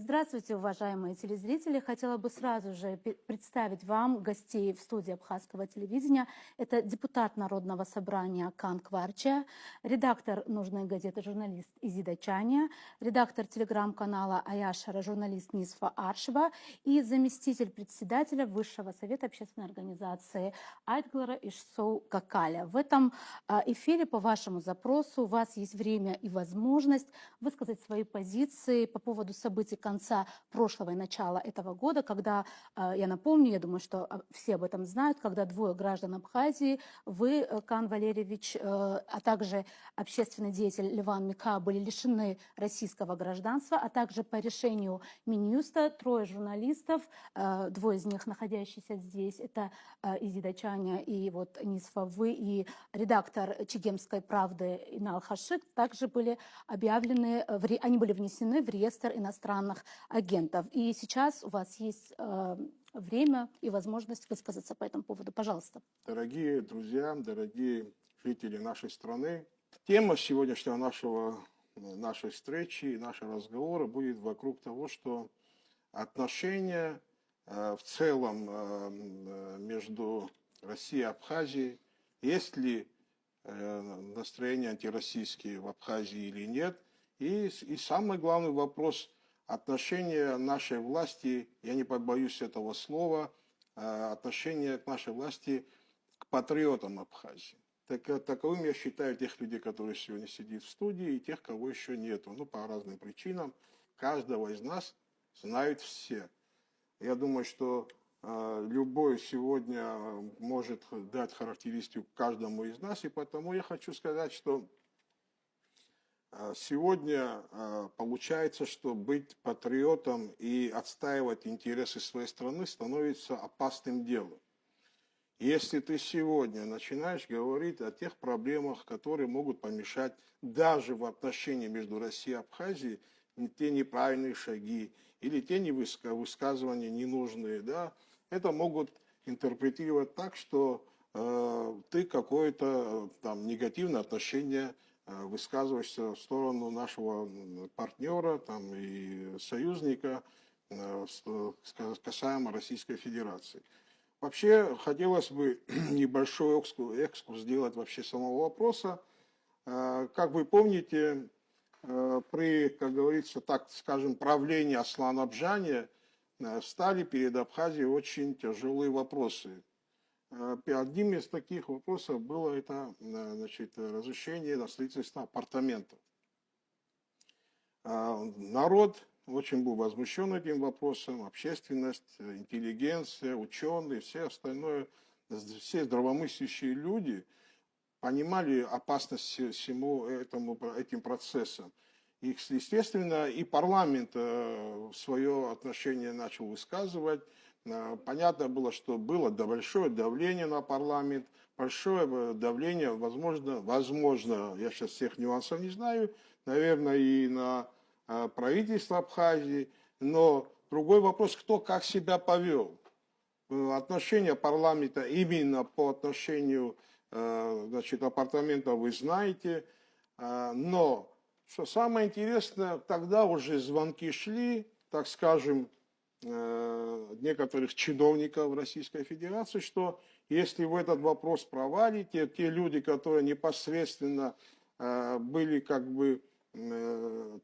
Здравствуйте, уважаемые телезрители. Хотела бы сразу же представить вам гостей в студии Абхазского телевидения. Это депутат Народного собрания Кан Кварча, редактор «Нужной газеты» журналист Изида Чаня, редактор телеграм-канала Аяшара журналист Нисфа Аршева и заместитель председателя Высшего совета общественной организации Айтглара Ишсоу Какаля. В этом эфире по вашему запросу у вас есть время и возможность высказать свои позиции по поводу событий конца прошлого и начала этого года, когда, я напомню, я думаю, что все об этом знают, когда двое граждан Абхазии, вы, Кан Валерьевич, а также общественный деятель Ливан Мика были лишены российского гражданства, а также по решению Минюста трое журналистов, двое из них находящиеся здесь, это Изида Чаня и вот Нисфа, вы и редактор Чегемской правды Инал Хашик также были объявлены, они были внесены в реестр иностранных агентов. И сейчас у вас есть время и возможность высказаться по этому поводу. Пожалуйста. Дорогие друзья, дорогие жители нашей страны, тема сегодняшнего нашей встречи и нашего разговора будет вокруг того, что отношения в целом между Россией и Абхазией, есть ли настроения антироссийские в Абхазии или нет, и самый главный вопрос – отношение нашей власти, я не побоюсь этого слова, отношение к нашей власти к патриотам Абхазии. Таковым я считаю тех людей, которые сегодня сидят в студии, и тех, кого еще нету. Ну, по разным причинам. Каждого из нас знают все. Я думаю, что любой сегодня может дать характеристику каждому из нас, и потому я хочу сказать, что сегодня получается, что быть патриотом и отстаивать интересы своей страны становится опасным делом. Если ты сегодня начинаешь говорить о тех проблемах, которые могут помешать даже в отношении между Россией и Абхазией, те неправильные шаги или те высказывания ненужные, да, это могут интерпретировать так, что ты какое-то там негативное отношение высказываешься в сторону нашего партнера там, и союзника касаемо Российской Федерации. Вообще, хотелось бы небольшой экскурс сделать вообще самого вопроса. Как вы помните, при, как говорится, так скажем, правлении Аслана Абжани стали перед Абхазией очень тяжелые вопросы. Одним из таких вопросов было это, значит, разрешение на строительство апартаментов. Народ очень был возмущен этим вопросом, общественность, интеллигенция, ученые, все остальное, все здравомыслящие люди понимали опасность всему этим процессам. И, естественно, и парламент свое отношение начал высказывать. Понятно было, что было большое давление на парламент, большое давление, возможно, я сейчас всех нюансов не знаю, наверное, и на правительство Абхазии, но другой вопрос, кто как себя повел. Отношение парламента именно по отношению, значит, апартаментов вы знаете, но, что самое интересное, тогда уже звонки шли, так скажем, некоторых чиновников Российской Федерации, что если вы этот вопрос провалите, те люди, которые непосредственно были как бы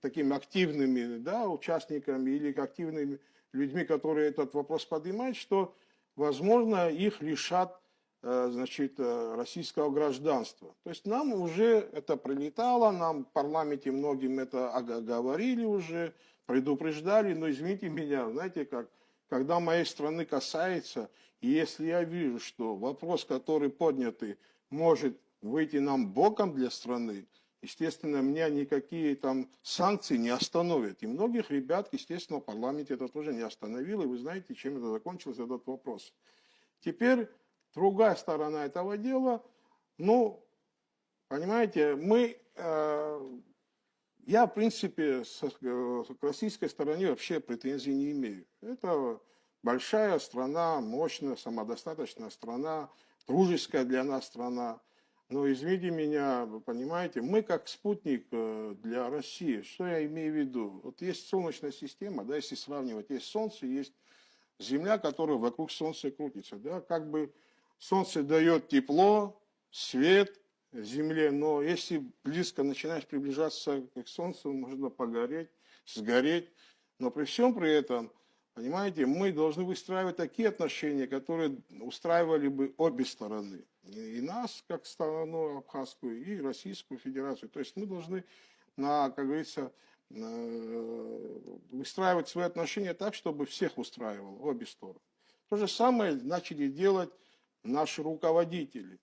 такими активными, да, участниками или активными людьми, которые этот вопрос поднимают, что, возможно, их лишат, значит, российского гражданства. То есть нам уже это прилетало, нам в парламенте многим это говорили уже, предупреждали, но извините меня, знаете, как, когда моей страны касается, и если я вижу, что вопрос, который поднятый, может выйти нам боком для страны, естественно, меня никакие там санкции не остановят. И многих ребят, естественно, в парламенте это тоже не остановило, и вы знаете, чем это закончился, этот вопрос. Теперь другая сторона этого дела, ну, понимаете, я, в принципе, к российской стороне вообще претензий не имею. Это большая страна, мощная, самодостаточная страна, дружеская для нас страна. Но извините меня, вы понимаете, мы как спутник для России. Что я имею в виду? Вот есть Солнечная система, да, если сравнивать, есть Солнце, есть Земля, которая вокруг Солнца крутится. Да? Как бы Солнце дает тепло, свет Земле, но если близко начинаешь приближаться к Солнцу, можно погореть, сгореть. Но при всем при этом, понимаете, мы должны выстраивать такие отношения, которые устраивали бы обе стороны. И нас, как сторону Абхазскую, и Российскую Федерацию. То есть мы должны, как говорится, выстраивать свои отношения так, чтобы всех устраивало, обе стороны. То же самое начали делать наши руководители.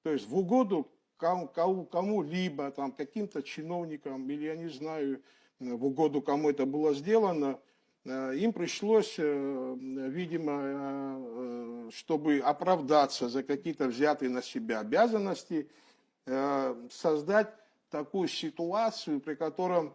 То есть в угоду кому-либо, там, каким-то чиновникам, или я не знаю, в угоду кому это было сделано, им пришлось, видимо, чтобы оправдаться за какие-то взятые на себя обязанности, создать такую ситуацию, при котором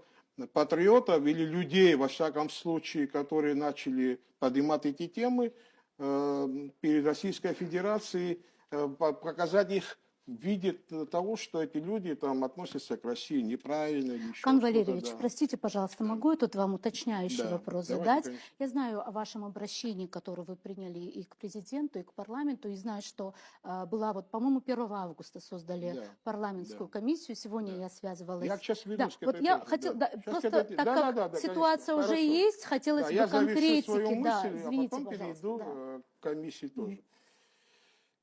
патриотов или людей, во всяком случае, которые начали поднимать эти темы перед Российской Федерацией, показать их в виде того, что эти люди там относятся к России неправильно или еще Кан что-то. Валерьевич, Да. простите, пожалуйста, могу я тут вам уточняющий Да, вопрос давайте, задать? конечно. Я знаю о вашем обращении, которое вы приняли и к президенту, и к парламенту, и знаю, что была вот, по-моему, 1 августа создали Да, парламентскую да, комиссию. Сегодня да. я связывалась. Я сейчас Да, вернусь к вот этой я теме. хотела, Да. да, Сейчас просто к этой... так Да, как да, ситуация конечно. уже Хорошо. есть, хотелось Да, бы я завершу свою конкретики. Да, мысль, а извините, потом пожалуйста. перейду Да. к комиссии тоже.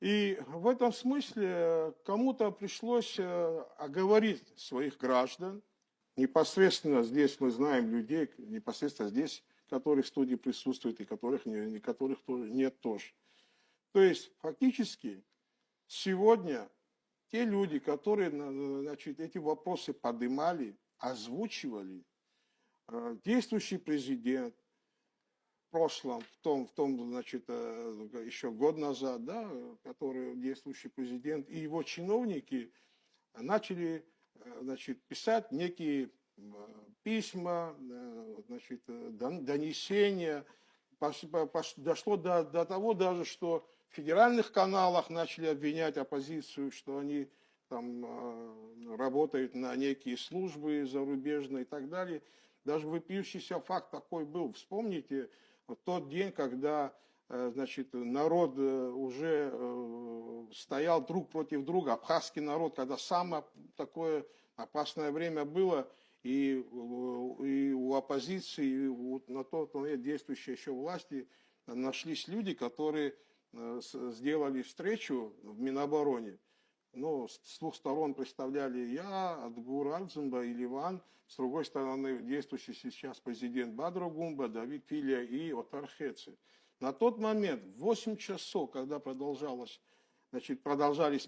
И в этом смысле кому-то пришлось оговорить своих граждан. Непосредственно здесь мы знаем людей, непосредственно здесь, которые в студии присутствуют и которых тоже нет тоже. То есть фактически сегодня те люди, которые, значит, эти вопросы поднимали, озвучивали, действующий президент, прошлом, в том, значит, еще год назад, да, который действующий президент и его чиновники начали, значит, писать некие письма, значит, донесения. Дошло до того даже, что в федеральных каналах начали обвинять оппозицию, что они там работают на некие службы зарубежные и так далее. Даже вопиющийся факт такой был. Вспомните тот день, когда, значит, народ уже стоял друг против друга, абхазский народ, когда самое такое опасное время было, и у оппозиции, и на тот момент действующей еще власти нашлись люди, которые сделали встречу в Минобороне. Ну, с двух сторон представляли я, Адгур Альцинба и Ливан, с другой стороны действующий сейчас президент Бадро Гумба, Давид Филия и Отар Хеци. На тот момент, в 8 часов, когда продолжались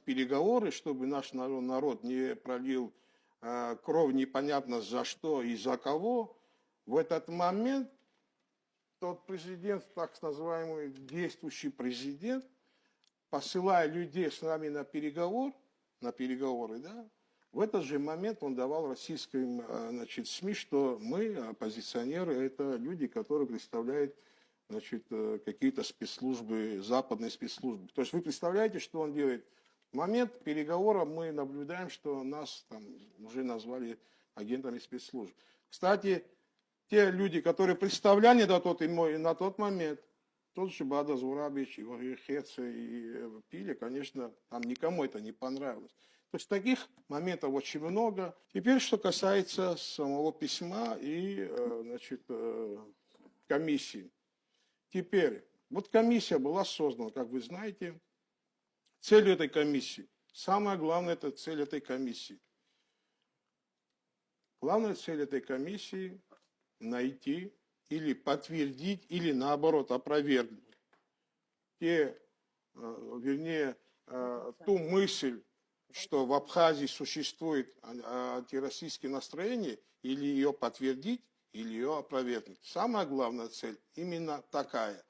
переговоры, чтобы наш народ не пролил кровь непонятно за что и за кого, в этот момент тот президент, так называемый действующий президент, посылая людей с нами на переговоры, да, в этот же момент он давал российским, значит, СМИ, что мы, оппозиционеры, это люди, которые представляют, значит, какие-то спецслужбы, западные спецслужбы. То есть вы представляете, что он делает? В момент переговора мы наблюдаем, что нас там уже назвали агентами спецслужб. Кстати, те люди, которые представляли на тот момент, тот же Бада Зурабич, и Хеце, и Пили, конечно, там никому это не понравилось. То есть таких моментов очень много. Теперь, что касается самого письма и, значит, комиссии. Теперь, вот комиссия была создана, как вы знаете. Цель этой комиссии, самое главное, это цель этой комиссии. Главная цель этой комиссии – найти или подтвердить, или наоборот опровергнуть ту мысль, что в Абхазии существует антироссийские настроения, или ее подтвердить, или ее опровергнуть. Самая главная цель именно такая.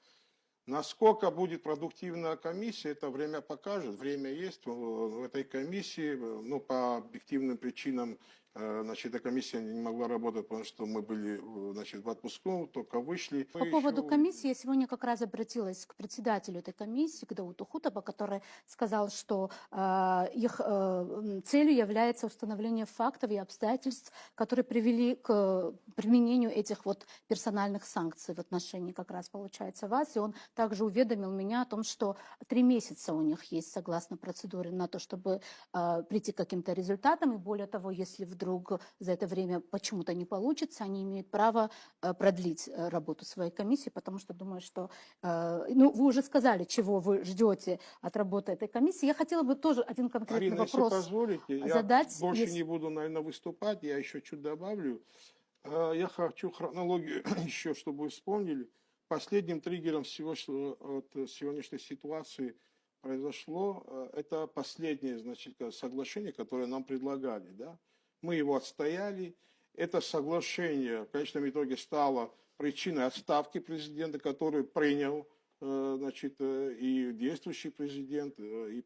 Насколько будет продуктивная комиссия, это время покажет. Время есть в этой комиссии, ну, по объективным причинам, Значит, эта комиссия не могла работать, потому что мы были, значит, в отпуску, только вышли. По поводу комиссии, я сегодня как раз обратилась к председателю этой комиссии, к Дауту Хутаба, который сказал, что их целью является установление фактов и обстоятельств, которые привели к применению этих вот персональных санкций в отношении как раз, получается, вас. И он также уведомил меня о том, что 3 месяца у них есть, согласно процедуре, на то, чтобы прийти к каким-то результатам. И более того, если вдруг за это время почему-то не получится, они имеют право продлить работу своей комиссии, потому что думаю, что, ну, вы уже сказали, чего вы ждете от работы этой комиссии. Я хотела бы тоже один конкретный Арина, если вопрос позволите, задать. я больше не буду, наверное, выступать, я еще чуть добавлю. Я хочу хронологию еще, чтобы вы вспомнили. Последним триггером всего, что от сегодняшней ситуации произошло, это последнее, значит, соглашение, которое нам предлагали, да. Мы его отстояли. Это соглашение в конечном итоге стало причиной отставки президента, который принял, значит, и действующий президент, и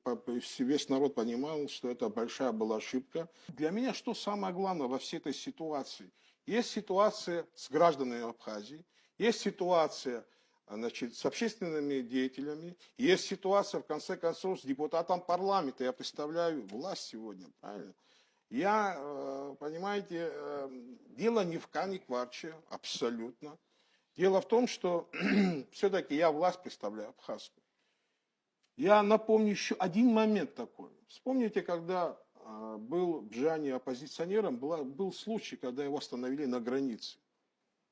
весь народ понимал, что это большая была ошибка. Для меня что самое главное во всей этой ситуации? Есть ситуация с гражданами Абхазии, есть ситуация, значит, с общественными деятелями, есть ситуация, в конце концов, с депутатом парламента. Я представляю власть сегодня, правильно? Я, понимаете, дело не в Кане Кварче, абсолютно. Дело в том, что все-таки я власть представляю абхазскую. Я напомню еще один момент такой. Вспомните, когда был Бжани оппозиционером, был случай, когда его остановили на границе.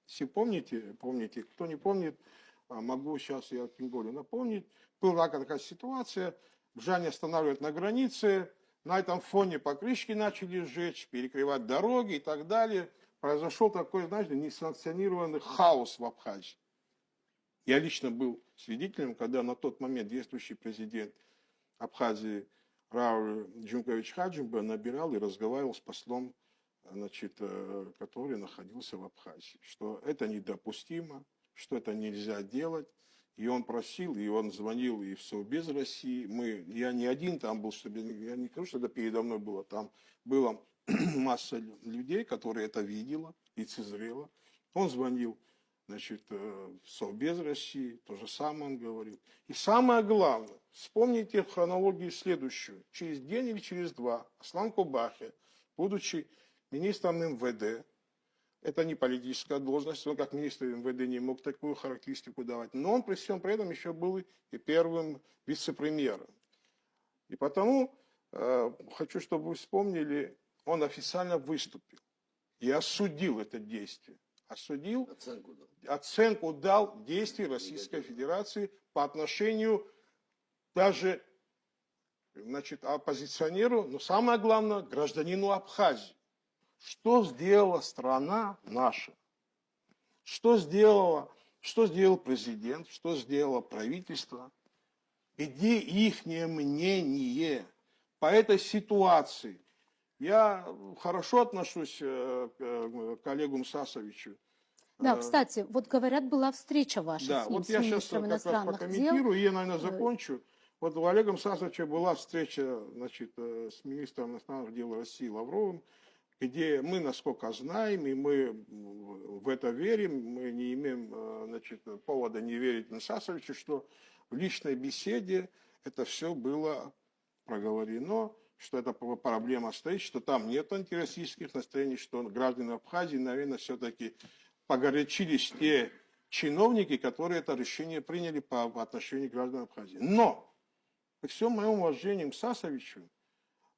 Если помните, помните, кто не помнит, могу сейчас я тем более напомнить. Была такая ситуация, Бжани останавливают на границе, на этом фоне покрышки начали сжечь, перекрывать дороги и так далее. Произошел такой, знаете, несанкционированный хаос в Абхазии. Я лично был свидетелем, когда на тот момент действующий президент Абхазии Рауль Джункович Хаджимба набирал и разговаривал с послом, значит, который находился в Абхазии, что это недопустимо, что это нельзя делать. И он просил, и он звонил и в Совбез России. Я не один там был, чтобы, я не скажу, что это передо мной было. Там была масса людей, которые это видела, лицезрела. Он звонил, значит, в Совбез России, то же самое он говорил. И самое главное, вспомните хронологию следующую. Через день или через два Аслан Кубахи, будучи министром МВД, это не политическая должность, он как министр МВД не мог такую характеристику давать, но он при всем при этом еще был и первым вице-премьером. И потому хочу, чтобы вы вспомнили, он официально выступил и осудил это действие. Осудил, оценку дал действий Российской Федерации по отношению даже, значит, оппозиционеру, но самое главное, гражданину Абхазии. Что сделала страна наша? Что сделал президент? Что сделало правительство? Где их мнение по этой ситуации? Я хорошо отношусь к Олегу Мсасовичу. Да, кстати, вот говорят, была встреча ваша Да, с ним, вот с я сейчас министром как раз иностранных дел. прокомментирую, и я, наверное, закончу. Вот у Олега Мсасовича была встреча, значит, с министром иностранных дел России Лавровым, где мы, насколько знаем, и мы в это верим, мы не имеем, значит, повода не верить Мсасовичу, что в личной беседе это все было проговорено, что эта проблема стоит, что там нет антироссийских настроений, что граждане Абхазии, наверное, все-таки погорячились те чиновники, которые это решение приняли по отношению к гражданам Абхазии. Но, при всем моем уважении к Мсасовичу,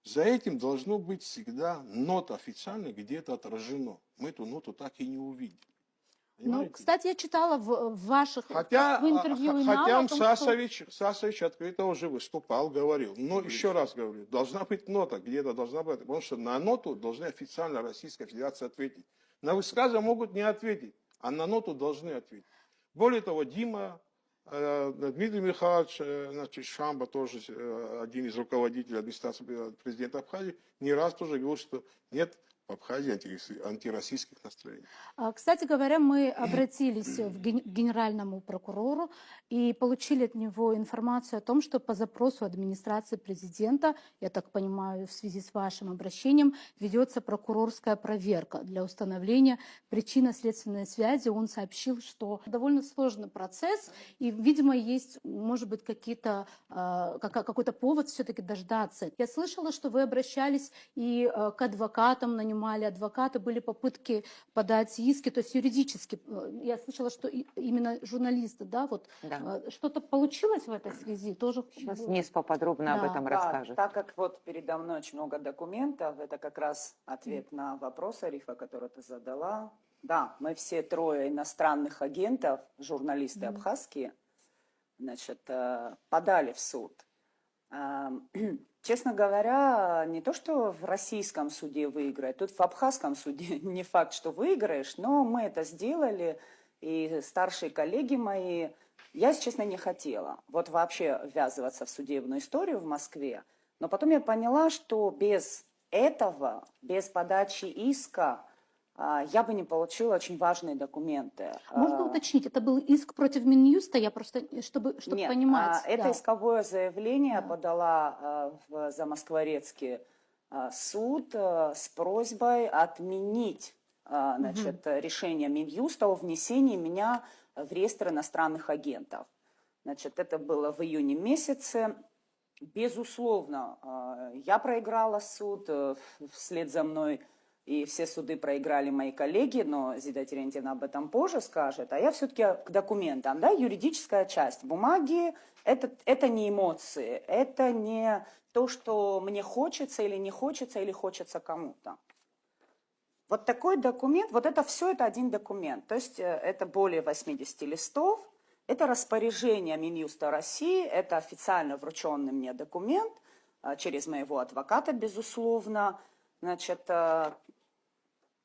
за этим должно быть всегда нота официальная, где это отражено. Мы эту ноту так и не увидели. Ну, кстати, я читала в ваших в интервью хотя Мсасович открыто уже выступал, говорил. Но еще раз говорю, должна быть нота, где-то должна быть, потому что на ноту должны официально Российская Федерация ответить. На высказы могут не ответить, а на ноту должны ответить. Более того, Дима, Дмитрий Михайлович, значит, Шамба, тоже один из руководителей администрации президента Абхазии, не раз тоже говорил, что нет в Абхазии антироссийских настроений. Кстати говоря, мы обратились к генеральному прокурору и получили от него информацию о том, что по запросу администрации президента, я так понимаю, в связи с вашим обращением, ведется прокурорская проверка для установления причинно-следственной связи. Он сообщил, что довольно сложный процесс, и, видимо, есть, может быть, какой-то повод все-таки дождаться. Я слышала, что вы обращались и к адвокатам, нанимали адвоката, были попытки подать иски, то есть юридически. Я слышала, что именно журналисты, да, вот Да. что-то получилось в этой связи? Тоже Сейчас Низ поподробно об Да. этом Да, расскажет. так как вот передо мной очень много документов, это как раз ответ на вопрос, Арифа, который ты задала. Да, мы все трое иностранных агентов, журналисты абхазские, значит, подали в суд. Честно говоря, не то, что в российском суде выиграть, тут в абхазском суде не факт, что выиграешь, но мы это сделали, и старшие коллеги мои, я, если честно, не хотела вот вообще ввязываться в судебную историю в Москве, но потом я поняла, что без этого, без подачи иска, я бы не получила очень важные документы. Можно уточнить, это был иск против Минюста? Я просто, чтобы Нет, понимать. это да. исковое заявление Да. подала в Замоскворецкий суд с просьбой отменить значит, решение Минюста о внесении меня в реестр иностранных агентов. Значит, это было в июне месяце. Безусловно, я проиграла суд, вслед за мной и все суды проиграли мои коллеги, но Зида Терентьевна об этом позже скажет. А я все-таки к документам. Да, юридическая часть бумаги – это не эмоции, это не то, что мне хочется или не хочется, или хочется кому-то. Вот такой документ, вот это все, это один документ. То есть это более 80 листов. Это распоряжение Минюста России, это официально врученный мне документ через моего адвоката, безусловно, значит,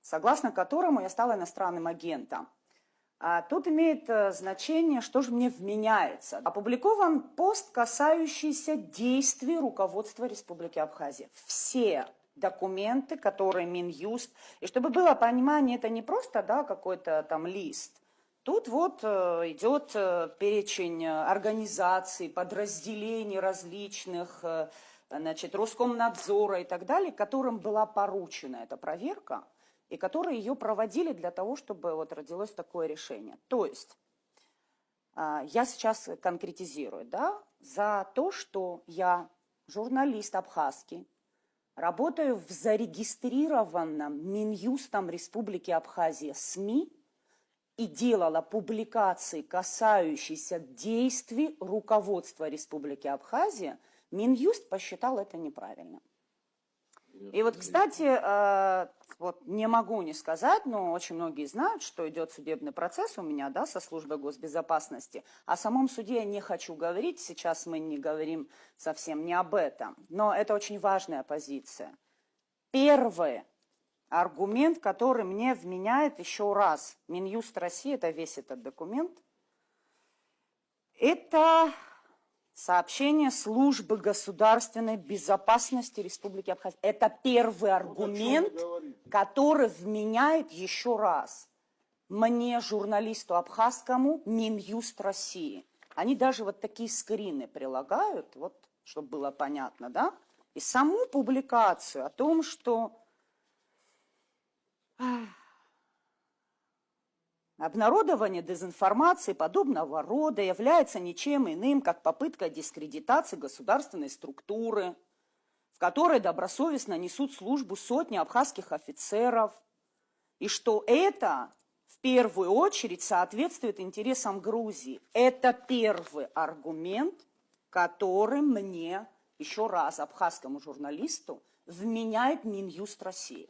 согласно которому я стала иностранным агентом. Тут имеет значение, что же мне вменяется. Опубликован пост, касающийся действий руководства Республики Абхазия. Все документы, которые Минюст... И чтобы было понимание, это не просто какой-то там лист. Тут вот идет перечень организаций, подразделений различных, значит, Роскомнадзора и так далее, которым была поручена эта проверка, и которые ее проводили для того, чтобы вот родилось такое решение. То есть, я сейчас конкретизирую, да, за то, что я журналист абхазский, работаю в зарегистрированном Минюстом Республики Абхазия СМИ, и делала публикации, касающиеся действий руководства Республики Абхазия, Минюст посчитал это неправильно. И вот, кстати, вот не могу не сказать, но очень многие знают, что идет судебный процесс у меня, да, со службой госбезопасности. О самом суде я не хочу говорить, сейчас мы не говорим совсем не об этом, но это очень важная позиция. Первый аргумент, который мне вменяет еще раз Минюст России, это весь этот документ, это сообщение Службы государственной безопасности Республики Абхазия. Это первый аргумент, который вменяет еще раз мне, журналисту абхазскому, Минюст России. Они даже вот такие скрины прилагают, вот, чтобы было понятно, да? И саму публикацию о том, что обнародование дезинформации подобного рода является ничем иным, как попытка дискредитации государственной структуры, в которой добросовестно несут службу сотни абхазских офицеров, и что это в первую очередь соответствует интересам Грузии. Это первый аргумент, который мне, еще раз, абхазскому журналисту, вменяет Минюст России.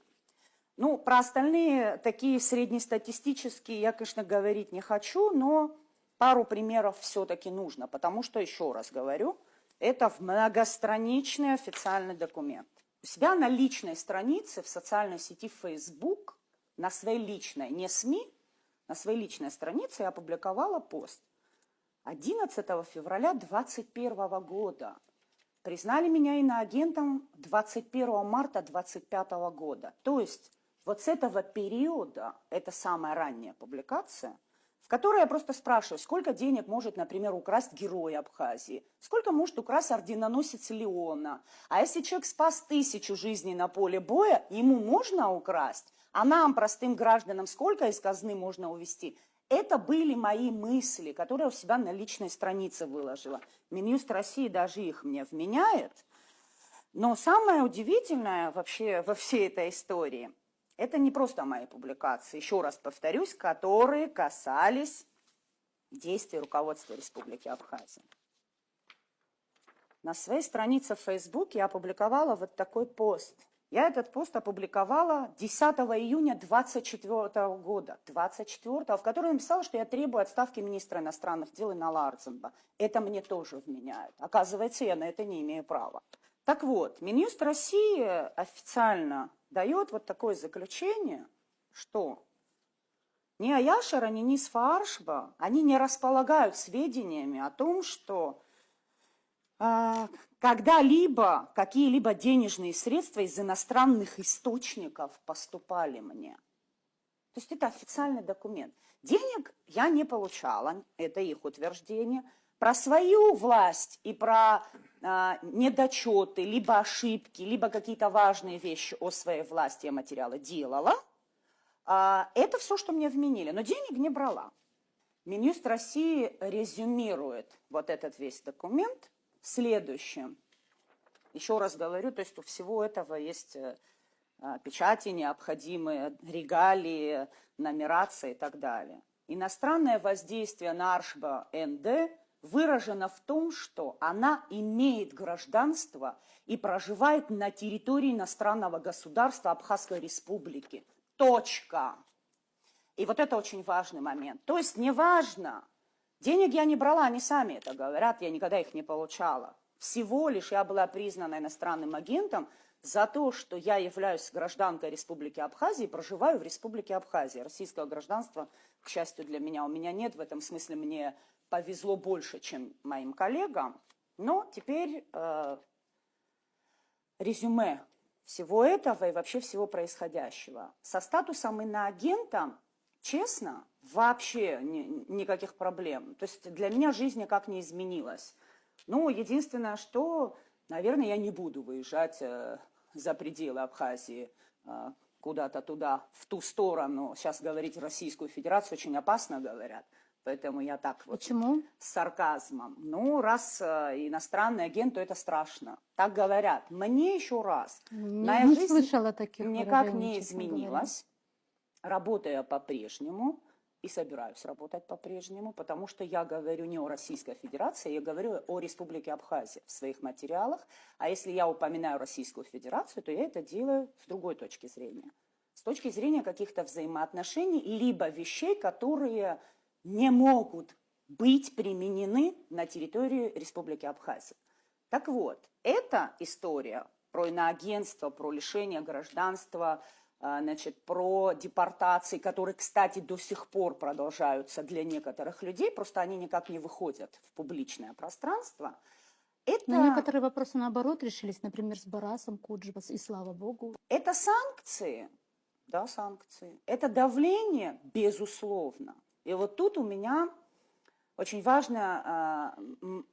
Ну, про остальные такие среднестатистические я, конечно, говорить не хочу, но пару примеров все-таки нужно, потому что, еще раз говорю, это многостраничный официальный документ. У себя на личной странице в социальной сети Facebook, на своей личной, не СМИ, на своей личной странице я опубликовала пост. 11 февраля 2021 года признали меня иноагентом 21 марта 2025 года. То есть Вот с этого периода, это самая ранняя публикация, в которой я просто спрашиваю, сколько денег может, например, украсть герой Абхазии, сколько может украсть орденоносец Леона, а если человек спас 1000 жизней на поле боя, ему можно украсть, а нам, простым гражданам, сколько из казны можно увести? Это были мои мысли, которые я у себя на личной странице выложила. Минюст России даже их мне вменяет. Но самое удивительное вообще во всей этой истории – это не просто мои публикации, еще раз повторюсь, которые касались действий руководства Республики Абхазия. На своей странице в Facebook я опубликовала вот такой пост. Я этот пост опубликовала 10 июня 2024 года, в котором написала, что я требую отставки министра иностранных дел Инала Ардзинба. Это мне тоже вменяют. Оказывается, я на это не имею права. Так вот, Минюст России официально дает вот такое заключение, что ни Аяшара, ни Нисфа Аршба, они не располагают сведениями о том, что когда-либо какие-либо денежные средства из иностранных источников поступали мне. То есть это официальный документ. Денег я не получала, это их утверждение. Про свою власть и про недочеты, либо ошибки, либо какие-то важные вещи о своей власти я материалы делала. Это все, что мне вменили, но денег не брала. Минюст России резюмирует вот этот весь документ в следующем. Еще раз говорю, то есть у всего этого есть печати необходимые, регалии, нумерация и так далее. Иностранное воздействие на Аршба НД выражено в том, что она имеет гражданство и проживает на территории иностранного государства Абхазской республики. Точка. И вот это очень важный момент. То есть неважно, денег я не брала, они сами это говорят, я никогда их не получала. Всего лишь я была признана иностранным агентом за то, что я являюсь гражданкой Республики Абхазия и проживаю в Республике Абхазия. Российского гражданства, к счастью для меня, у меня нет. В этом смысле мне повезло больше, чем моим коллегам. Но теперь резюме всего этого и вообще всего происходящего. Со статусом иноагента, честно, вообще никаких проблем. То есть для меня жизнь никак не изменилась. Ну, единственное, что, наверное, я не буду выезжать за пределы Абхазии куда-то туда, в ту сторону. Сейчас говорить Российскую Федерацию очень опасно, говорят. Поэтому я так вот Почему? с сарказмом. Ну, раз иностранный агент, то это страшно. Так говорят. Мне еще раз. Моя Не жизнь слышала таких никак выражений, не честно говоря. изменилась. Работаю я по-прежнему и собираюсь работать по-прежнему, потому что я говорю не о Российской Федерации, я говорю о Республике Абхазия в своих материалах. А если я упоминаю Российскую Федерацию, то я это делаю с другой точки зрения. С точки зрения каких-то взаимоотношений, либо вещей, которые не могут быть применены на территории Республики Абхазия. Так вот, эта история про иноагентство, про лишение гражданства, значит, про депортации, которые, кстати, до сих пор продолжаются для некоторых людей, просто они никак не выходят в публичное пространство. Но некоторые вопросы, наоборот, решились, например, с Барасом, Куджибас, и слава богу. Это санкции, да, санкции. Это давление, безусловно. И вот тут у меня очень важно,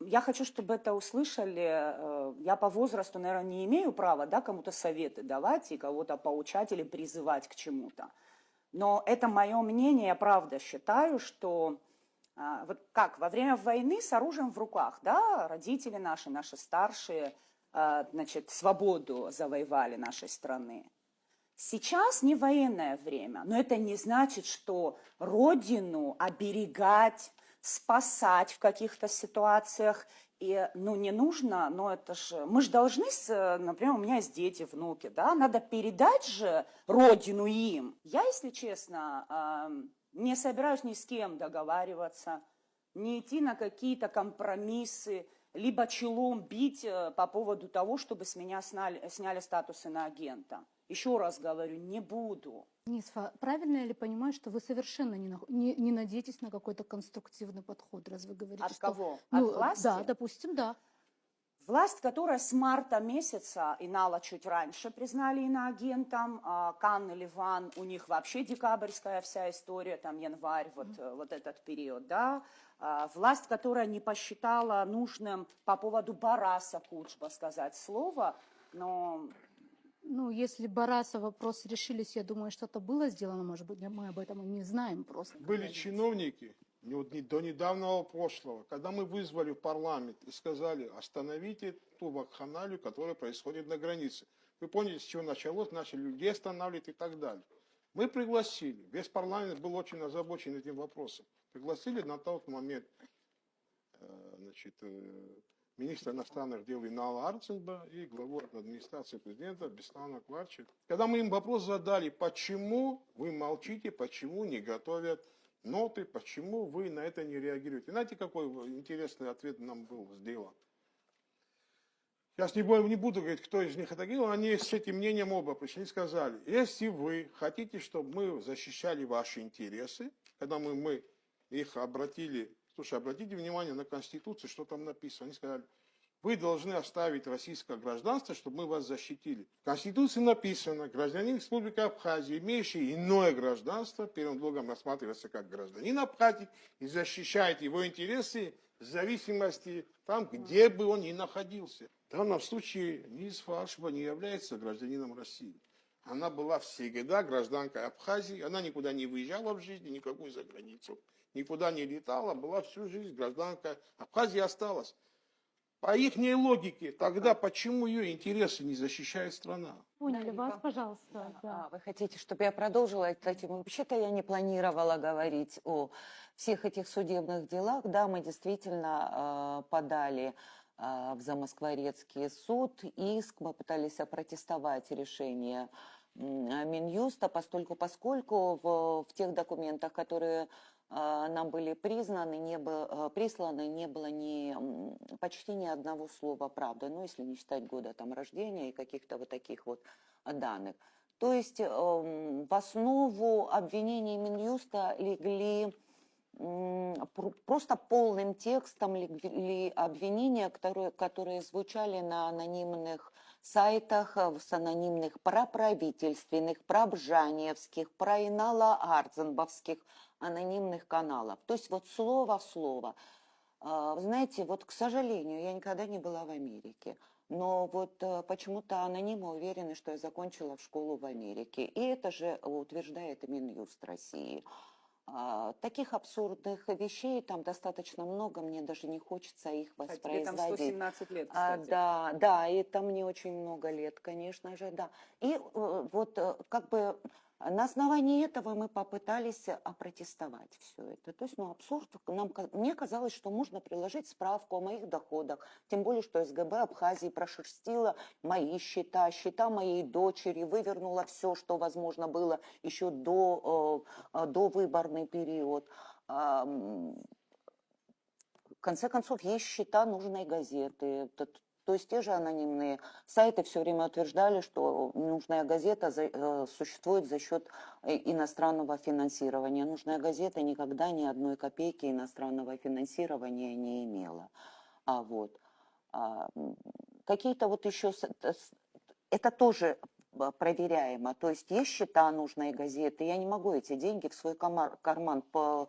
я хочу, чтобы это услышали, я по возрасту, наверное, не имею права, да, кому-то советы давать и кого-то поучать или призывать к чему-то. Но это мое мнение, я правда считаю, что вот как во время войны с оружием в руках, да, родители наши старшие, значит, свободу завоевали нашей страны. Сейчас не военное время, но это не значит, что родину оберегать, спасать в каких-то ситуациях и, ну, не нужно, но это же, мы же должны, например, у меня есть дети, внуки, да, надо передать же родину им. Я, если честно, не собираюсь ни с кем договариваться, не идти на какие-то компромиссы, либо челом бить по поводу того, чтобы с меня сняли статус иноагента. Еще раз говорю, не буду. Нисфа, правильно я ли понимаю, что вы совершенно не надеетесь на какой-то конструктивный подход, раз вы говорите, От что... кого? Ну, От власти? Да, допустим, да. Власть, которая с марта месяца, Инала чуть раньше признали иноагентом, Кан и Ливан, у них вообще декабрьская вся история, там январь, вот этот период, да. Власть, которая не посчитала нужным по поводу Бараса Куджба сказать слово, но... Ну, если Бараса вопрос решились, я думаю, что-то было сделано, может быть, мы об этом и не знаем просто. Были чиновники до недавнего прошлого, когда мы вызвали в парламент и сказали, остановите ту вакханалию, которая происходит на границе. Вы поняли, с чего началось, начали людей останавливать и так далее. Мы пригласили, весь парламент был очень озабочен этим вопросом. Пригласили на тот момент министра иностранных дел Инала Арцинба и главу администрации президента Беслана Кварча. Когда мы им вопрос задали, почему вы молчите, почему не готовят ноты, почему вы на это не реагируете. Знаете, какой интересный ответ нам был сделан? Сейчас не буду говорить, кто из них это говорил, они с этим мнением оба пришли и сказали, если вы хотите, чтобы мы защищали ваши интересы, когда мы их обратили, слушай, обратите внимание на Конституцию, что там написано. Они сказали, вы должны оставить российское гражданство, чтобы мы вас защитили. В Конституции написано, гражданин Республики Абхазия, имеющий иное гражданство, первым долгом рассматривается как гражданин Абхазии и защищает его интересы в зависимости там, где бы он ни находился. В данном случае Низ Фаршба не является гражданином России. Она была всегда гражданкой Абхазии, она никуда не выезжала в жизни, никакую за границу, никуда не летала, была всю жизнь гражданкой Абхазии, осталась. По их логике, тогда почему ее интересы не защищает страна? Поняли Да, вас, Вика. пожалуйста. Да. Вы хотите, чтобы я продолжила эту тему? Вообще-то я не планировала говорить о всех этих судебных делах. Да, мы действительно подали в Замоскворецкий суд иск, мы пытались опротестовать решение Минюста, поскольку в тех документах, которые нам были присланы, не было почти ни одного слова правды, ну, если не считать года там рождения и каких-то вот таких вот данных. То есть в основу обвинений Минюста легли просто полным текстом легли обвинения, которые звучали на анонимных сайтах, с анонимных проправительственных, пробжаневских, проинало-арценбовских анонимных каналов. То есть вот слово в слово. Знаете, вот, к сожалению, я никогда не была в Америке, но вот почему-то анонимы уверены, что я закончила в школу в Америке. И это же утверждает Минюст России. Таких абсурдных вещей там достаточно много, мне даже не хочется их воспроизводить. Тебе там 117 лет, кстати. Да, и там не очень много лет, конечно же, да. И вот как бы на основании этого мы попытались опротестовать все это. То есть, абсурд. Мне казалось, что можно приложить справку о моих доходах, тем более, что СГБ Абхазии прошерстила мои счета моей дочери, вывернула все, что возможно было еще до выборный период. В конце концов, есть счета нужной газеты. То есть те же анонимные сайты все время утверждали, что нужная газета существует за счет иностранного финансирования. Нужная газета никогда ни одной копейки иностранного финансирования не имела. Какие-то вот еще... Это тоже проверяемо. То есть есть счета нужной газеты. Я не могу эти деньги в свой карман по...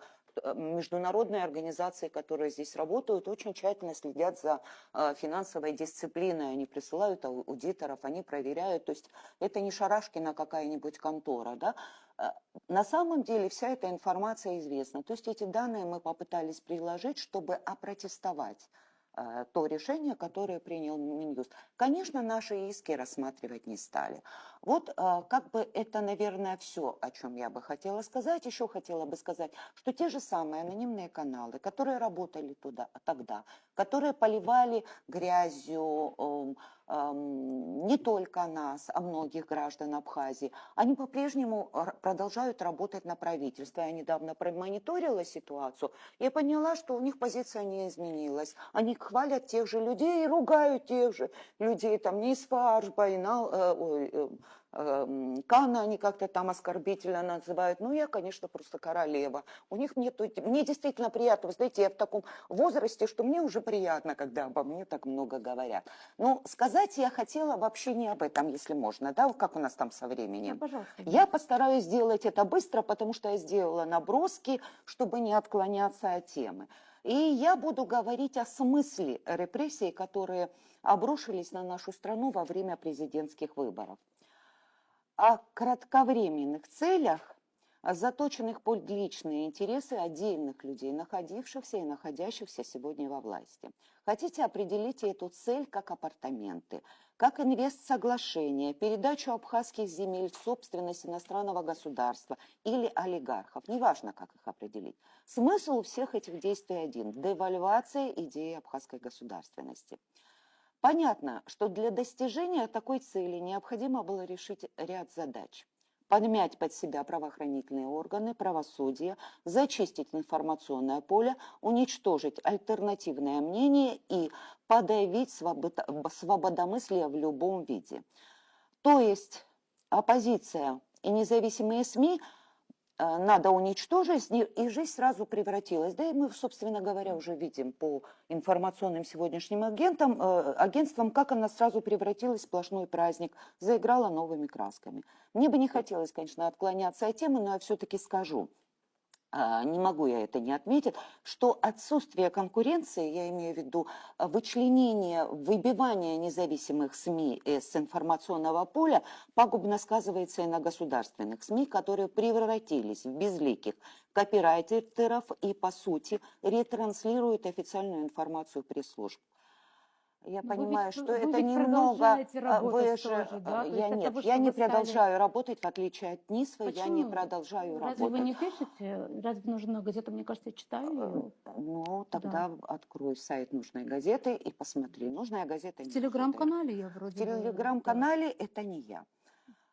Международные организации, которые здесь работают, очень тщательно следят за финансовой дисциплиной. Они присылают аудиторов, они проверяют. То есть это не Шарашкина какая-нибудь контора. Да? На самом деле вся эта информация известна. То есть эти данные мы попытались приложить, чтобы опротестовать то решение, которое принял Минюст. Конечно, наши иски рассматривать не стали. Вот как бы это, наверное, все, о чем я бы хотела сказать. Еще хотела бы сказать, что те же самые анонимные каналы, которые работали тогда, которые поливали грязью не только нас, а многих граждан Абхазии, они по-прежнему продолжают работать на правительстве. Я недавно промониторила ситуацию и поняла, что у них позиция не изменилась. Они хвалят тех же людей и ругают тех же людей. Там Низ Фаршба, Кана они как-то там оскорбительно называют. Ну, я, конечно, просто королева. У них нету... Мне действительно приятно. Вы знаете, я в таком возрасте, что мне уже приятно, когда обо мне так много говорят. Но сказать я хотела вообще не об этом, если можно, да, как у нас там со Да, временем. пожалуйста. Я постараюсь сделать это быстро, потому что я сделала наброски, чтобы не отклоняться от темы. И я буду говорить о смысле репрессий, которые обрушились на нашу страну во время президентских выборов. О кратковременных целях, заточенных под личные интересы отдельных людей, находившихся и находящихся сегодня во власти. Хотите, определите эту цель как апартаменты, как инвестсоглашение, передачу абхазских земель в собственность иностранного государства или олигархов, неважно, как их определить. Смысл у всех этих действий один – девальвация идеи абхазской государственности. Понятно, что для достижения такой цели необходимо было решить ряд задач. Подмять под себя правоохранительные органы, правосудие, зачистить информационное поле, уничтожить альтернативное мнение и подавить свободомыслие в любом виде. То есть оппозиция и независимые СМИ надо уничтожить, и жизнь сразу превратилась. Да и мы, собственно говоря, уже видим по информационным сегодняшним агентствам, как она сразу превратилась в сплошной праздник, заиграла новыми красками. Мне бы не хотелось, конечно, отклоняться от темы, но я все-таки скажу. Не могу я это не отметить, что отсутствие конкуренции, я имею в виду вычленение, выбивание независимых СМИ с информационного поля, пагубно сказывается и на государственных СМИ, которые превратились в безликих копирайтеров и, по сути, ретранслируют официальную информацию пресс-служб. Я понимаю, что вы это ведь немного... продолжаете Вы работать же... тоже, да? То Я есть это нет, вы я что, не вы стали... продолжаю работать, в отличие от НИСВы, я не Почему? продолжаю Разве вы работать. не пишете? Разве нужна газета? Мне кажется, я читаю ее. Ну, Да. тогда открой сайт нужной газеты и посмотри. Нужная газета В не телеграм-канале я В вроде бы... телеграм-канале это не я.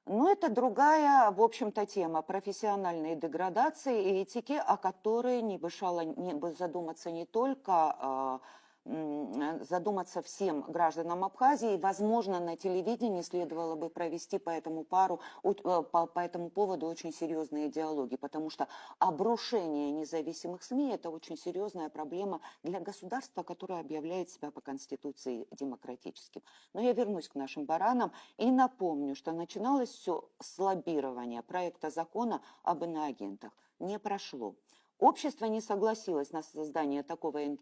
Но это другая, в общем-то, тема профессиональной деградации и этики, о которой не мешало задуматься не только задуматься всем гражданам Абхазии. Возможно, на телевидении следовало бы провести по этому поводу очень серьезные диалоги, потому что обрушение независимых СМИ – это очень серьезная проблема для государства, которое объявляет себя по Конституции демократическим. Но я вернусь к нашим баранам и напомню, что начиналось все с лоббирования проекта закона об иноагентах. Не прошло. Общество не согласилось на создание такого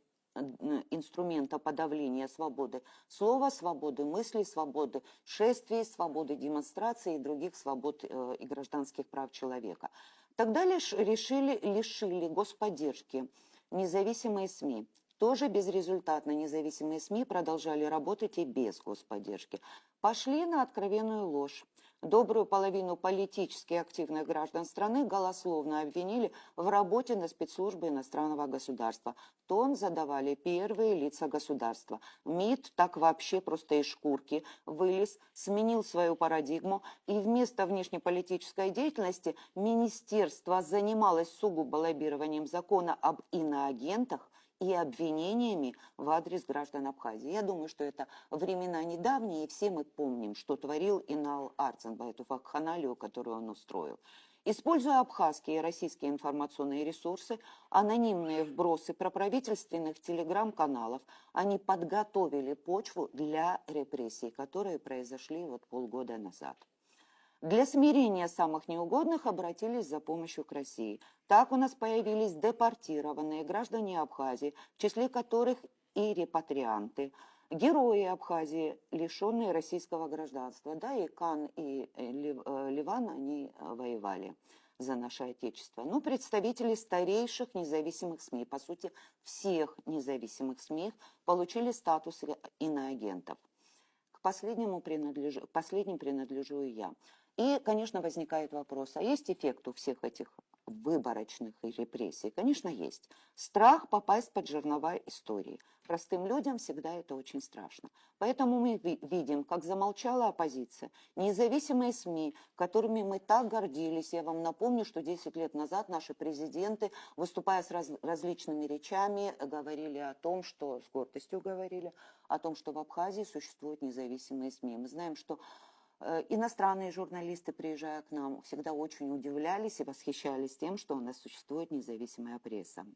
инструмента подавления свободы слова, свободы мысли, свободы шествий, свободы демонстрации и других свобод и гражданских прав человека. Тогда лишили господдержки независимые СМИ. Тоже безрезультатно независимые СМИ продолжали работать и без господдержки. Пошли на откровенную ложь. Добрую половину политически активных граждан страны голословно обвинили в работе на спецслужбы иностранного государства. Тон задавали первые лица государства. МИД так вообще просто из шкурки вылез, сменил свою парадигму, и вместо внешнеполитической деятельности министерство занималось сугубо лоббированием закона об иноагентах и обвинениями в адрес граждан Абхазии. Я думаю, что это времена недавние, и все мы помним, что творил Инал Арценба, эту вакханалию, которую он устроил. Используя абхазские и российские информационные ресурсы, анонимные вбросы проправительственных телеграм-каналов, они подготовили почву для репрессий, которые произошли полгода назад. Для смирения самых неугодных обратились за помощью к России. Так у нас появились депортированные граждане Абхазии, в числе которых и репатрианты, герои Абхазии, лишенные российского гражданства. Да, и Кан, и Ливан, они воевали за наше Отечество. Но представители старейших независимых СМИ, по сути, всех независимых СМИ, получили статус иноагентов. К последним принадлежу и я. И, конечно, возникает вопрос, а есть эффект у всех этих выборочных репрессий? Конечно, есть. Страх попасть под жернова истории. Простым людям всегда это очень страшно. Поэтому мы видим, как замолчала оппозиция, независимые СМИ, которыми мы так гордились. Я вам напомню, что 10 лет назад наши президенты, выступая с различными речами, говорили о том, что, с гордостью говорили, о том, что в Абхазии существуют независимые СМИ. Мы знаем, что Иностранные журналисты, приезжая к нам, всегда очень удивлялись и восхищались тем, что у нас существует независимая пресса.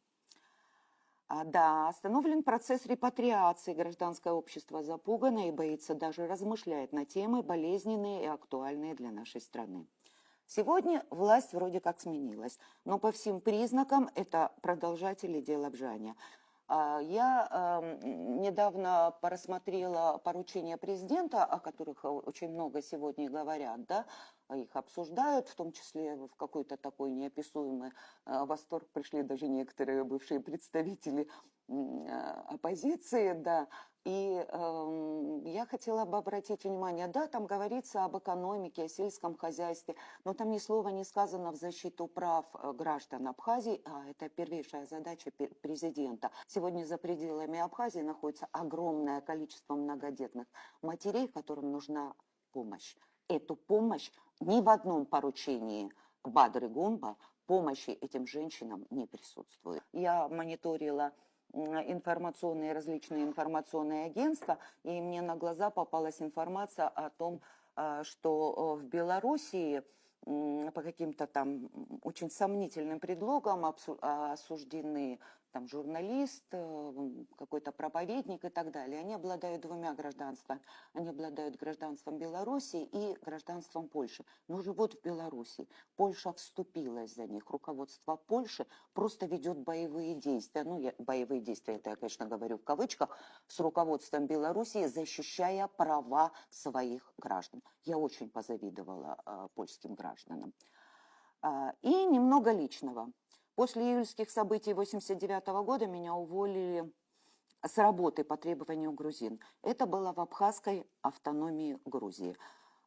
Да, остановлен процесс репатриации. Гражданское общество запугано и боится даже размышлять на темы болезненные и актуальные для нашей страны. Сегодня власть вроде как сменилась, но по всем признакам это продолжатели дела Бжаня. Я недавно просмотрела поручения президента, о которых очень много сегодня говорят, да, их обсуждают, в том числе в какой-то такой неописуемый восторг пришли даже некоторые бывшие представители оппозиции, да. И я хотела бы обратить внимание, да, там говорится об экономике, о сельском хозяйстве, но там ни слова не сказано в защиту прав граждан Абхазии, а это первейшая задача президента. Сегодня за пределами Абхазии находится огромное количество многодетных матерей, которым нужна помощь. Эту помощь ни в одном поручении Бадры Гумба помощи этим женщинам не присутствует. Я мониторила различные информационные агентства, и мне на глаза попалась информация о том, что в Белоруссии по каким-то там очень сомнительным предлогам осуждены там журналист, какой-то проповедник и так далее. Они обладают двумя гражданствами. Они обладают гражданством Белоруссии и гражданством Польши, но живут в Белоруссии. Польша вступилась за них. Руководство Польши просто ведет боевые действия. Боевые действия, это я, конечно, говорю в кавычках, с руководством Белоруссии, защищая права своих граждан. Я очень позавидовала польским гражданам. И немного личного. После июльских событий 1989 года меня уволили с работы по требованию грузин. Это было в Абхазской автономии Грузии.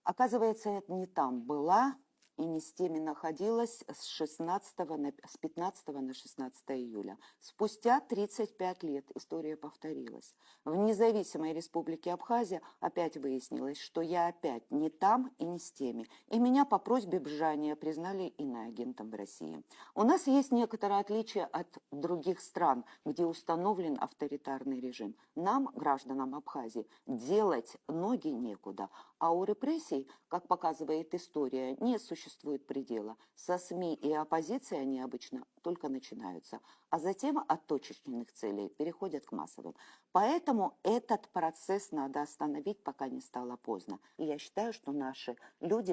Оказывается, я не там была и не с теми находилась с 15 на 16 июля. Спустя 35 лет история повторилась. В независимой республике Абхазия опять выяснилось, что я опять не там и не с теми. И меня по просьбе Бжания признали иноагентом в России. У нас есть некоторые отличия от других стран, где установлен авторитарный режим. Нам, гражданам Абхазии, делать ноги некуда. А у репрессий, как показывает история, не существует предела. Со СМИ и оппозицией они обычно только начинаются, а затем от точечных целей переходят к массовым. Поэтому этот процесс надо остановить, пока не стало поздно. И я считаю, что наши люди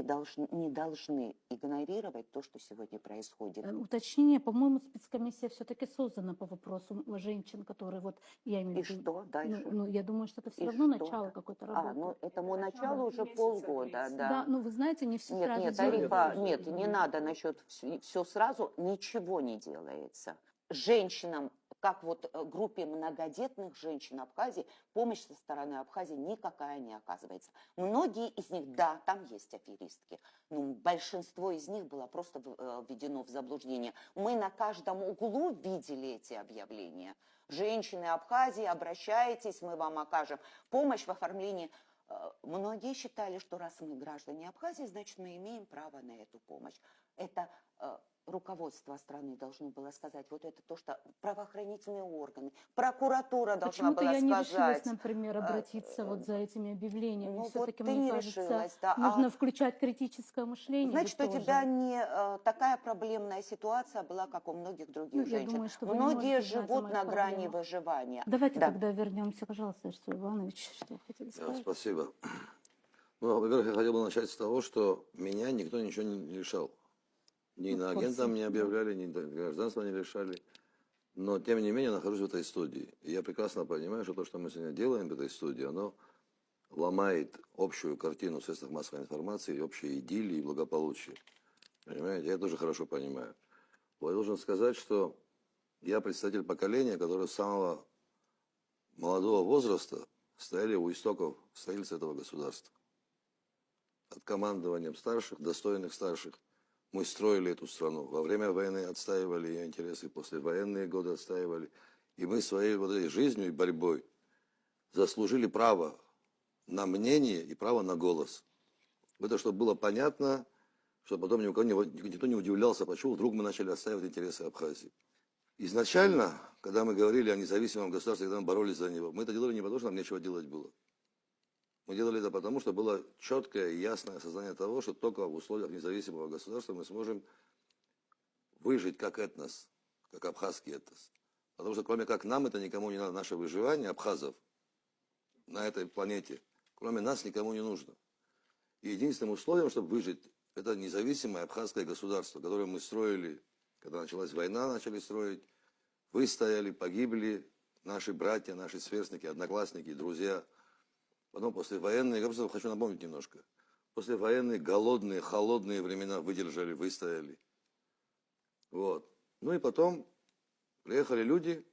не должны игнорировать то, что сегодня происходит. Уточнение, по-моему, спецкомиссия все-таки создана по вопросу женщин, которые вот, я имею И в виду... что дальше? я думаю, что это все И равно что? начало какой-то работы. Этому началу уже полгода, да. Да, вы знаете, не все сразу Нет, делают. Арифа, нет, не надо насчет все сразу, ничего не делается. Женщинам, как вот группе многодетных женщин Абхазии, помощь со стороны Абхазии никакая не оказывается. Многие из них, да, там есть аферистки, но большинство из них было просто введено в заблуждение. Мы на каждом углу видели эти объявления. Женщины Абхазии, обращайтесь, мы вам окажем помощь в оформлении. Многие считали, что раз мы граждане Абхазии, значит, мы имеем право на эту помощь. Это руководство страны должно было сказать. Вот это то, что правоохранительные органы, прокуратура должна Почему-то была я не сказать. решилась, например, обратиться вот за этими объявлениями. Ну, Все-таки, вот ты мне не кажется, решилась, да. нужно включать критическое мышление. Значит, вы у тоже. тебя не такая проблемная ситуация была, как у многих других Я женщин. думаю, что вы не Многие можете знать о живут моих на грани проблемах. выживания. Давайте Да. тогда вернемся, пожалуйста, Ирсу Иванович, что вы хотели сказать. Спасибо. Ну, во-первых, я хотел бы начать с того, что меня никто ничего не лишал. Ни иноагентом не объявляли, ни гражданства не лишали. Но, тем не менее, я нахожусь в этой студии. И я прекрасно понимаю, что то, что мы сегодня делаем в этой студии, оно ломает общую картину в средствах массовой информации, общей идиллии и благополучия. Понимаете? Я тоже хорошо понимаю. Вот я должен сказать, что я представитель поколения, которое с самого молодого возраста стояли у истоков строительства этого государства. От командованием старших, достойных старших, мы строили эту страну. Во время войны отстаивали ее интересы, после военные годы отстаивали. И мы своей вот этой жизнью и борьбой заслужили право на мнение и право на голос. Это чтобы было понятно, чтобы потом никто не удивлялся, почему вдруг мы начали отстаивать интересы Абхазии. Изначально, когда мы говорили о независимом государстве, когда мы боролись за него, мы это делали не потому, что нам нечего делать было. Мы делали это потому, что было четкое и ясное осознание того, что только в условиях независимого государства мы сможем выжить как этнос, как абхазский этнос. Потому что кроме как нам это никому не надо, наше выживание абхазов на этой планете, кроме нас никому не нужно. И единственным условием, чтобы выжить, это независимое абхазское государство, которое мы строили, когда началась война, начали строить, выстояли, погибли наши братья, наши сверстники, одноклассники, друзья. Потом послевоенные, я просто хочу напомнить немножко, послевоенные голодные, холодные времена выдержали, выстояли. Вот. Ну и потом приехали люди,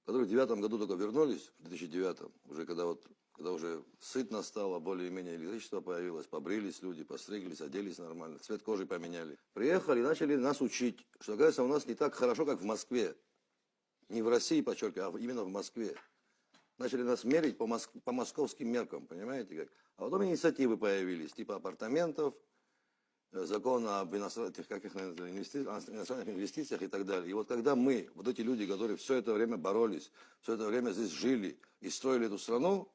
которые в 2009 году только вернулись, в 2009, уже когда уже сытно стало, более-менее электричество появилось, побрились люди, постриглись, оделись нормально, цвет кожи поменяли. Приехали и начали нас учить, что, оказывается, у нас не так хорошо, как в Москве. Не в России, подчеркиваю, а именно в Москве. Начали нас мерить по московским меркам, понимаете как? А потом инициативы появились, типа апартаментов, закон об иностранных инвестициях и так далее. И вот когда мы, вот эти люди, которые все это время боролись, все это время здесь жили и строили эту страну,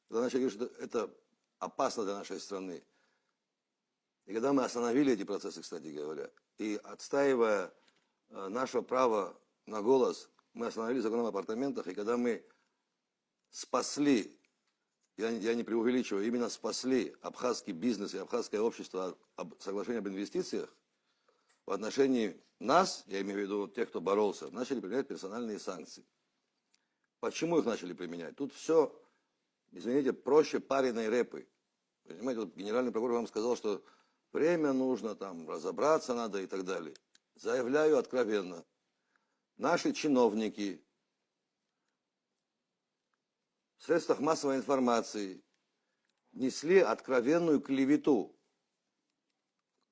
когда начали говорить, что это опасно для нашей страны. И когда мы остановили эти процессы, кстати говоря, и отстаивая наше право на голос, мы остановили закон об апартаментах, и когда мы спасли, я не преувеличиваю, именно спасли абхазский бизнес и абхазское общество от соглашения об инвестициях, в отношении нас, я имею в виду тех, кто боролся, начали применять персональные санкции. Почему их начали применять? Тут все, извините, проще пареной репы. Понимаете, вот генеральный прокурор вам сказал, что время нужно, там, разобраться надо и так далее. Заявляю откровенно, наши чиновники в средствах массовой информации несли откровенную клевету.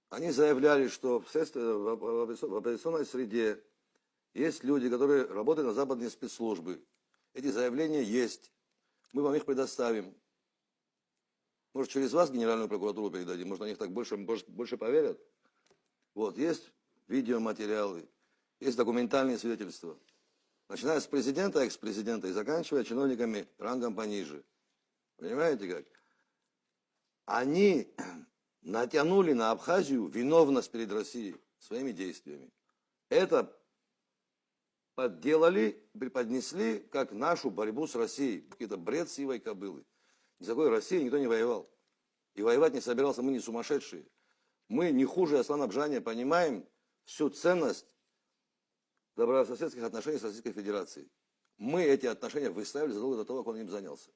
Они заявляли, что в оппозиционной среде есть люди, которые работают на западные спецслужбы. Эти заявления есть. Мы вам их предоставим. Может, через вас Генеральную прокуратуру передадим, может, на них так больше поверят. Вот, есть видеоматериалы, есть документальные свидетельства. Начиная с президента, экс-президента и заканчивая чиновниками рангом пониже. Понимаете как? Они натянули на Абхазию виновность перед Россией своими действиями. Это подделали, преподнесли как нашу борьбу с Россией. Какой-то бред сивой кобылы. Ни с какой Россией никто не воевал. И воевать не собирался, мы не сумасшедшие. Мы не хуже Аслана Бжания понимаем всю ценность добрососедских отношений с Российской Федерацией. Мы эти отношения выстраивали задолго до того, как он им занялся.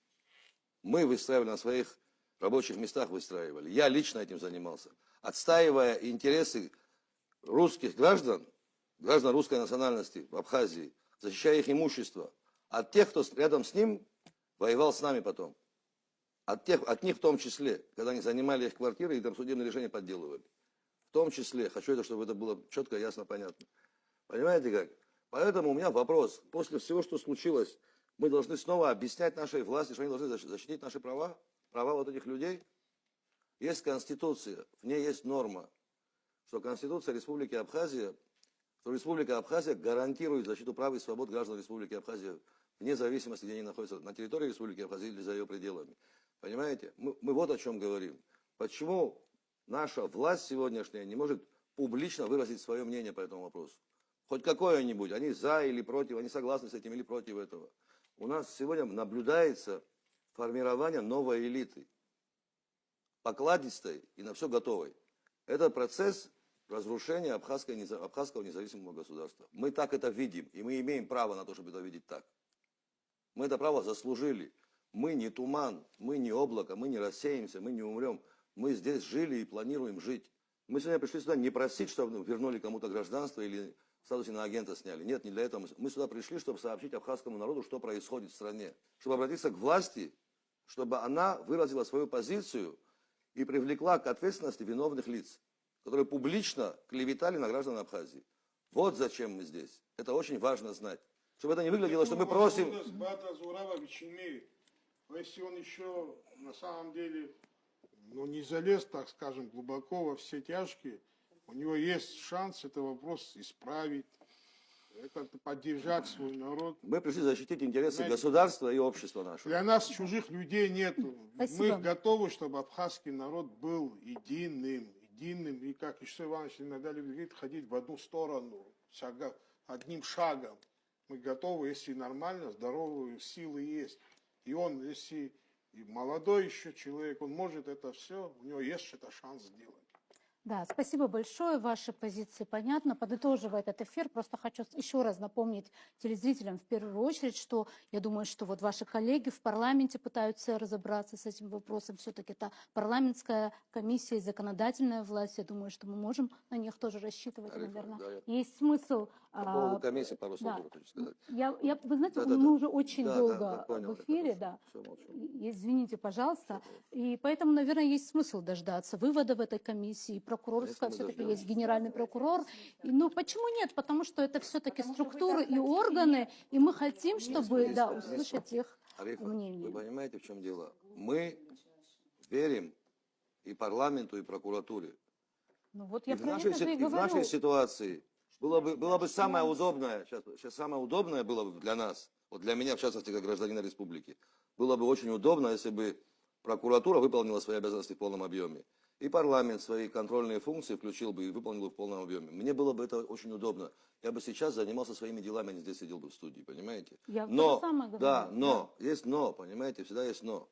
Мы выстраивали на своих рабочих местах, выстраивали. Я лично этим занимался. Отстаивая интересы русских граждан, граждан русской национальности в Абхазии, защищая их имущество от тех, кто рядом с ним воевал с нами потом. От них в том числе, когда они занимали их квартиры и там судебные решения подделывали. В том числе, хочу это, чтобы это было четко, ясно, понятно. Понимаете как? Поэтому у меня вопрос. После всего, что случилось, мы должны снова объяснять нашей власти, что они должны защитить наши права, права вот этих людей. Есть Конституция, в ней есть норма, что Конституция Республики Абхазия, что Республика Абхазия гарантирует защиту прав и свобод граждан Республики Абхазия, вне зависимости, где они находятся, на территории Республики Абхазия или за ее пределами. Понимаете? Мы вот о чем говорим. Почему наша власть сегодняшняя не может публично выразить свое мнение по этому вопросу? Хоть какое-нибудь, они за или против, они согласны с этим или против этого. У нас сегодня наблюдается формирование новой элиты, покладистой и на все готовой. Это процесс разрушения абхазского независимого государства. Мы так это видим, и мы имеем право на то, чтобы это видеть так. Мы это право заслужили. Мы не туман, мы не облако, мы не рассеемся, мы не умрем. Мы здесь жили и планируем жить. Мы сегодня пришли сюда не просить, чтобы вернули кому-то гражданство или статус иноагента сняли. Нет, не для этого. Мы сюда пришли, чтобы сообщить абхазскому народу, что происходит в стране. Чтобы обратиться к власти, чтобы она выразила свою позицию и привлекла к ответственности виновных лиц, которые публично клеветали на граждан Абхазии. Вот зачем мы здесь. Это очень важно знать. Чтобы это не выглядело, что мы просим... Если он еще на самом деле не залез, так скажем, глубоко во все тяжкие, у него есть шанс этот вопрос исправить, это поддержать свой народ. Мы пришли защитить интересы Знаете, государства и общества нашего. Для нас чужих людей нету. Спасибо. Мы готовы, чтобы абхазский народ был единым. И, как Ишсай Иванович иногда любит говорить, ходить в одну сторону, одним шагом. Мы готовы, если нормально, здоровые силы есть. И он, если и молодой еще человек, он может это все, у него есть что-то шанс сделать. Да, спасибо большое. Ваши позиции понятны. Подытоживая этот эфир, просто хочу еще раз напомнить телезрителям в первую очередь, что я думаю, что вот ваши коллеги в парламенте пытаются разобраться с этим вопросом. Все-таки это парламентская комиссия и законодательная власть. Я думаю, что мы можем на них тоже рассчитывать, Арифа, наверное. да, Есть смысл... По поводу комиссии пару слов да. хочу сказать. Вы знаете, Да-да-да. мы уже очень Да, долго да, понял, в эфире, хорошо. да. Всё, молчу. Извините, пожалуйста. И поэтому, наверное, есть смысл дождаться выводов этой комиссии. Прокурорская Конечно, мы все-таки дождёмся. есть генеральный прокурор. Ну, почему нет? Потому что это все-таки структуры и органы, и мы хотим, чтобы, да, услышать их Арифа, мнение. вы понимаете, в чем дело? Мы верим и парламенту, и прокуратуре. Ну, вот И я в про нашей, это же и и в нашей говорю. ситуации было бы самое удобное, сейчас самое удобное было бы для нас, вот для меня, в частности, как гражданина республики, было бы очень удобно, если бы прокуратура выполнила свои обязанности в полном объеме, и парламент свои контрольные функции включил бы и выполнил бы в полном объеме. Мне было бы это очень удобно. Я бы сейчас занимался своими делами, а не здесь сидел бы в студии, понимаете? Я то Но, же самое говорю. да, но, есть но, понимаете, всегда есть но,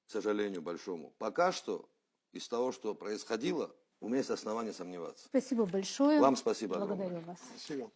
к сожалению, большому. Пока что из того, что происходило, у меня есть основания сомневаться. Спасибо большое. Вам спасибо огромное. Благодарю вас. Спасибо.